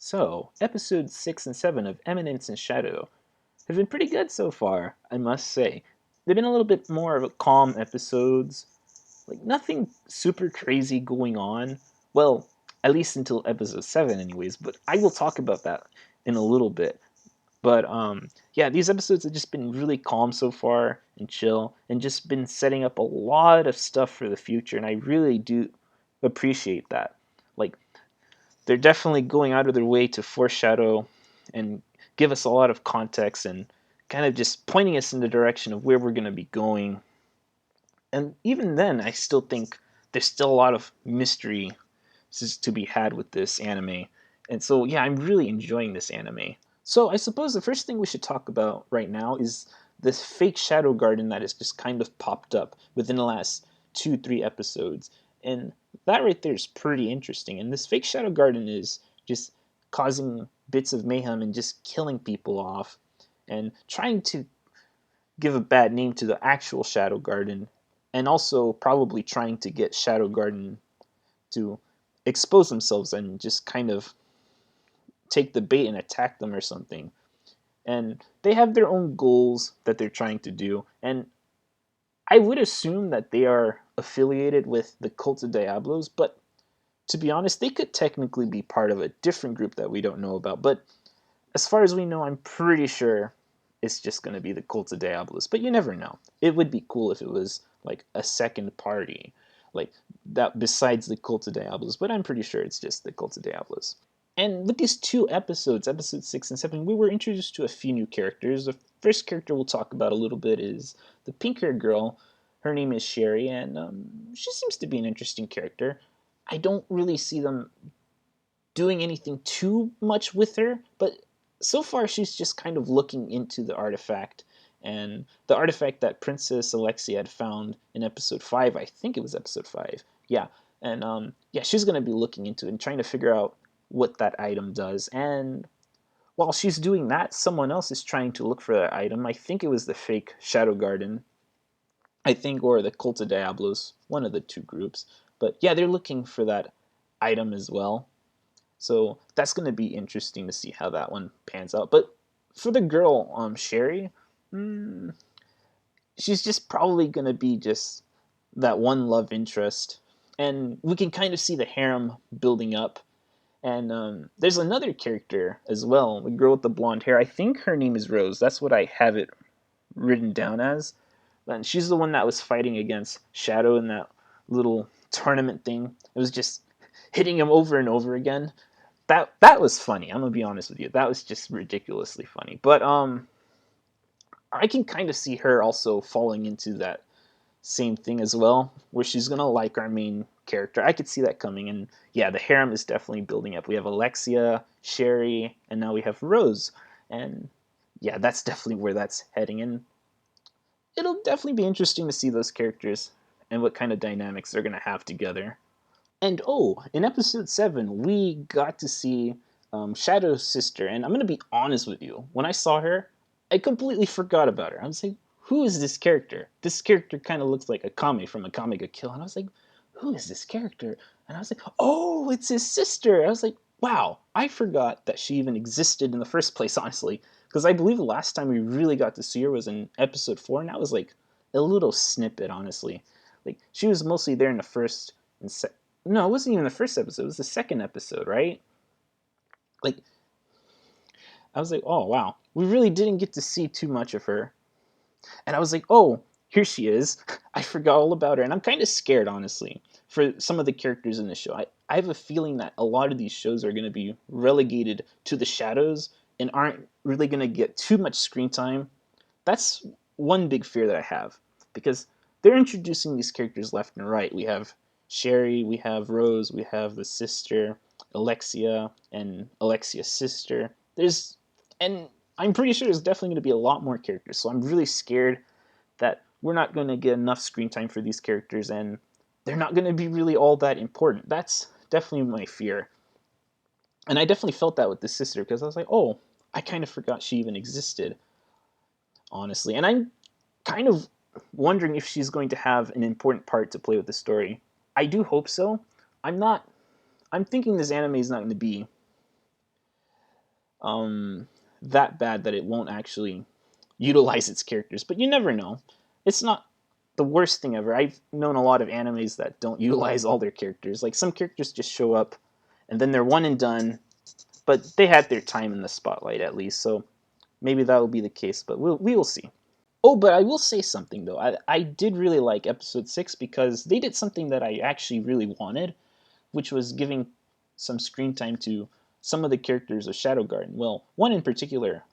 So, episodes 6 and 7 of Eminence and Shadow have been pretty good so far, I must say. They've been a little bit more of a calm episodes, like nothing super crazy going on. Well, at least until episode 7 anyways, but I will talk about that in a little bit. But yeah, these episodes have just been really calm so far and chill and just been setting up a lot of stuff for the future, and I really do appreciate that. Like, they're definitely going out of their way to foreshadow and give us a lot of context and kind of just pointing us in the direction of where we're going to be going. And even then, I still think there's still a lot of mystery to be had with this anime. And so, yeah, I'm really enjoying this anime. So, I suppose the first thing we should talk about right now is this fake shadow garden that has just kind of popped up within the last 2, 3 episodes. And that right there is pretty interesting. And this fake shadow garden is just causing bits of mayhem and just killing people off and trying to give a bad name to the actual shadow garden, and also probably trying to get shadow garden to expose themselves and just kind of take the bait and attack them or something. And they have their own goals that they're trying to do, and I would assume that they are affiliated with the Cult of Diablos, but to be honest, they could technically be part of a different group that we don't know about. But as far as we know, I'm pretty sure it's just going to be the Cult of Diablos. But you never know. It would be cool if it was like a second party, like that besides the Cult of Diablos. But I'm pretty sure it's just the Cult of Diablos. And with these 2 episodes, episode 6 and 7, we were introduced to a few new characters. The first character we'll talk about a little bit is the pink-haired girl. Her name is Sherry, and she seems to be an interesting character. I don't really see them doing anything too much with her, but so far she's just kind of looking into the artifact, and the artifact that Princess Alexia had found in episode 5. I think it was episode 5. Yeah. And yeah, she's going to be looking into it and trying to figure out what that item does. And while she's doing that, someone else is trying to look for that item. I think it was the fake Shadow Garden, I think, or the Cult of Diablos, one of the two groups. But yeah, they're looking for that item as well. So that's going to be interesting to see how that one pans out. But for the girl, Sherry, mm, she's just probably going to be just that one love interest. And we can kind of see the harem building up. And there's another character as well, the girl with the blonde hair. I think her name is Rose. That's what I have it written down as. And she's the one that was fighting against Shadow in that little tournament thing. It was just hitting him over and over again. That was funny. I'm gonna be honest with you. That was just ridiculously funny. But I can kind of see her also falling into that same thing as well, where she's gonna like our main character. I could see that coming, and yeah, the harem is definitely building up. We have Alexia, Sherry, and now we have Rose, and yeah, that's definitely where that's heading. And it'll definitely be interesting to see those characters and what kind of dynamics they're gonna have together. And oh, in episode 7, we got to see Shadow's sister. And I'm going to be honest with you. When I saw her, I completely forgot about her. I was like, who is this character? This character kind of looks like a Kame from a Kame ga Kill. And I was like, who is this character? And I was like, oh, it's his sister. I was like, wow, I forgot that she even existed in the first place, honestly. Because I believe the last time we really got to see her was in episode 4. And that was like a little snippet, honestly. Like, she was mostly there in the first and no, it wasn't even the first episode. It was the second episode, right? Like, I was like, oh, wow. We really didn't get to see too much of her. And I was like, oh, here she is. I forgot all about her. And I'm kind of scared, honestly, for some of the characters in the show. I have a feeling that a lot of these shows are going to be relegated to the shadows and aren't really going to get too much screen time. That's one big fear that I have, because they're introducing these characters left and right. We have Sherry, we have Rose, we have the sister, Alexia, and Alexia's sister. And I'm pretty sure there's definitely going to be a lot more characters. So I'm really scared that we're not going to get enough screen time for these characters, and they're not going to be really all that important. That's definitely my fear. And I definitely felt that with the sister, because I was like, oh, I kind of forgot she even existed, honestly. And I'm kind of wondering if she's going to have an important part to play with the story. I do hope so. I'm not. I'm thinking this anime is not going to be um, that bad that it won't actually utilize its characters. But you never know. It's not the worst thing ever. I've known a lot of animes that don't utilize all their characters. Like some characters just show up and then they're one and done, but they had their time in the spotlight at least. So maybe that will be the case, but we will see. Oh, but I will say something though. I did really like episode 6 because they did something that I actually really wanted, which was giving some screen time to some of the characters of Shadow Garden. Well, one in particular,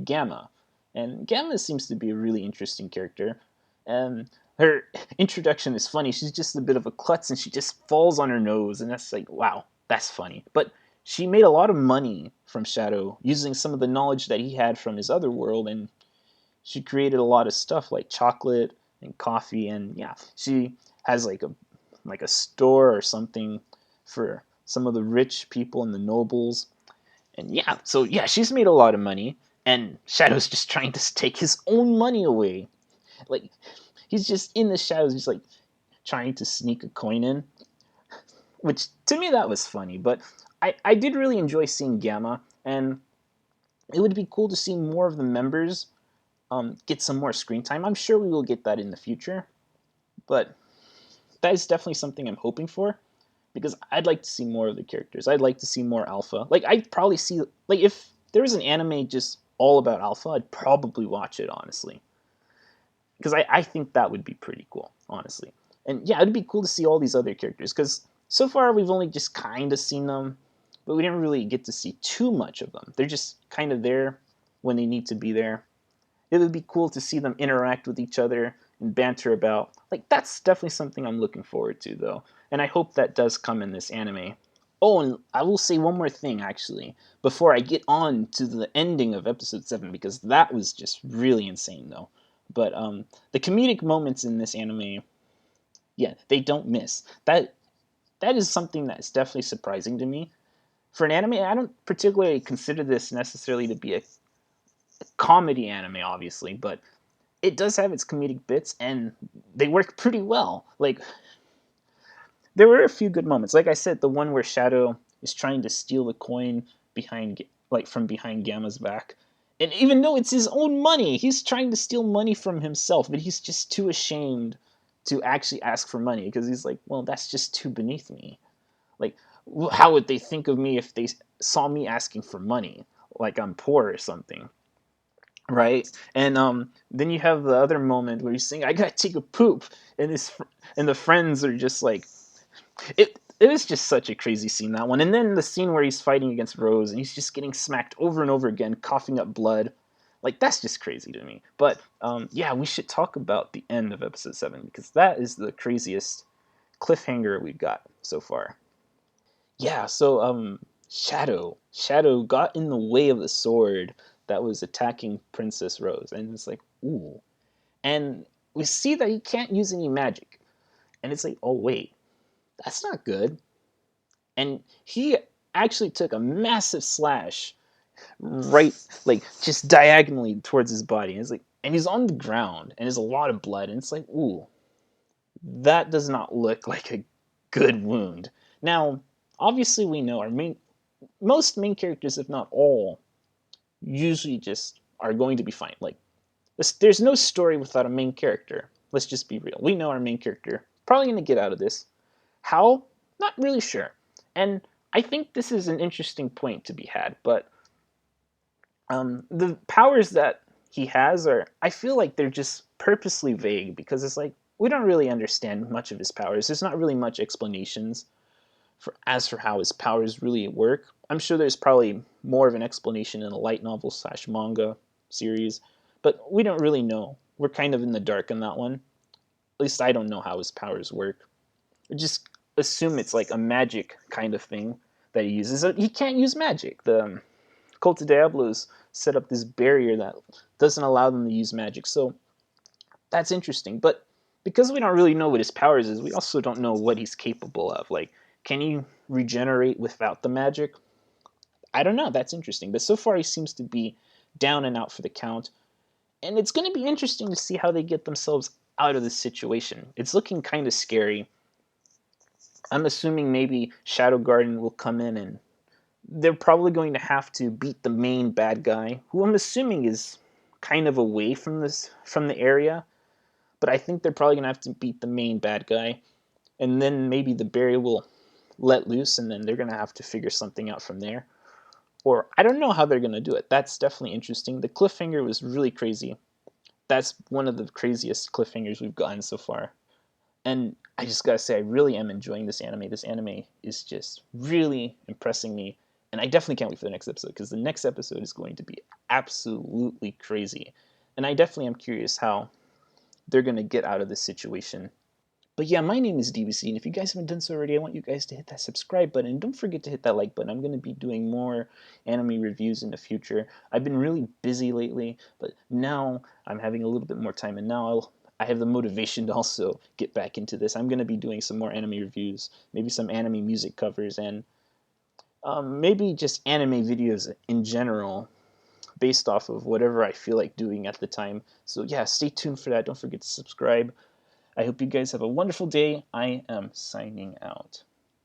Gamma. And Gamma seems to be a really interesting character. And her introduction is funny. She's just a bit of a klutz and she just falls on her nose. And that's like, wow, that's funny. But she made a lot of money from Shadow using some of the knowledge that he had from his other world. And she created a lot of stuff like chocolate and coffee. And yeah, she has like a store or something for some of the rich people and the nobles. And yeah, so yeah, she's made a lot of money, and Shadow's just trying to take his own money away. Like he's just in the shadows, just like trying to sneak a coin in. Which to me that was funny, but I did really enjoy seeing Gamma, and it would be cool to see more of the members get some more screen time. I'm sure we will get that in the future, but that is definitely something I'm hoping for. Because I'd like to see more of the characters. I'd like to see more Alpha. Like I'd probably see like if there was an anime just all about Alpha, I'd probably watch it honestly. Because I think that would be pretty cool, honestly. And yeah, it'd be cool to see all these other characters because so far we've only just kind of seen them, but we didn't really get to see too much of them. They're just kind of there when they need to be there. It would be cool to see them interact with each other and banter about. Like that's definitely something I'm looking forward to though. And I hope that does come in this anime. Oh, and I will say one more thing actually before I get on to the ending of episode 7 because that was just really insane though. But the comedic moments in this anime, yeah, they don't miss. That is something that's definitely surprising to me. For an anime, I don't particularly consider this necessarily to be a comedy anime obviously, but it does have its comedic bits and they work pretty well. Like there were a few good moments. Like I said, the one where Shadow is trying to steal the coin behind like from behind Gamma's back. And even though it's his own money, he's trying to steal money from himself, but he's just too ashamed to actually ask for money because he's like, well, that's just too beneath me. Like, how would they think of me if they saw me asking for money? Like I'm poor or something, right? And then you have the other moment where he's saying, "I gotta take a poop," and and the friends are just like, it was just such a crazy scene, that one. And then the scene where he's fighting against Rose and he's just getting smacked over and over again, coughing up blood. Like that's just crazy to me. But yeah, we should talk about the end of episode 7 because that is the craziest cliffhanger we've got so far. Yeah, so Shadow got in the way of the sword that was attacking Princess Rose, and it's like, ooh. And we see that he can't use any magic. And it's like, oh wait, that's not good. And he actually took a massive slash right, like just diagonally towards his body. And it's like, and he's on the ground, and there's a lot of blood, and it's like, ooh, that does not look like a good wound. Now, obviously, we know most main characters, if not all, usually just are going to be fine. Like, there's no story without a main character. Let's just be real. We know our main character probably going to get out of this. How? Not really sure. And I think this is an interesting point to be had, but the powers that he has are, I feel like they're just purposely vague because it's like we don't really understand much of his powers. There's not really much explanations for how his powers really work. I'm sure there's probably more of an explanation in a light novel slash manga series, but we don't really know. We're kind of in the dark on that one. At least I don't know how his powers work. I just assume it's like a magic kind of thing that he uses. He can't use magic. The Cult of Diablos set up this barrier that doesn't allow them to use magic. So that's interesting. But because we don't really know what his powers is, we also don't know what he's capable of. Like, can he regenerate without the magic? I don't know. That's interesting. But so far, he seems to be down and out for the count. And it's going to be interesting to see how they get themselves out of this situation. It's looking kind of scary. I'm assuming maybe Shadow Garden will come in and they're probably going to have to beat the main bad guy, who I'm assuming is kind of away from the area. But I think they're probably gonna have to beat the main bad guy, and then maybe the berry will let loose, and then they're gonna have to figure something out from there. Or I don't know how they're gonna do it. That's definitely interesting. The cliffhanger was really crazy. That's one of the craziest cliffhangers we've gotten so far. And I just gotta say, I really am enjoying this anime. This anime is just really impressing me, and I definitely can't wait for the next episode because the next episode is going to be absolutely crazy. And I definitely am curious how they're gonna get out of this situation. But yeah, my name is DBC, and if you guys haven't done so already, I want you guys to hit that subscribe button. And don't forget to hit that like button. I'm going to be doing more anime reviews in the future. I've been really busy lately, but now I'm having a little bit more time, and now I have the motivation to also get back into this. I'm going to be doing some more anime reviews, maybe some anime music covers, and maybe just anime videos in general based off of whatever I feel like doing at the time. So yeah, stay tuned for that. Don't forget to subscribe. I hope you guys have a wonderful day. I am signing out.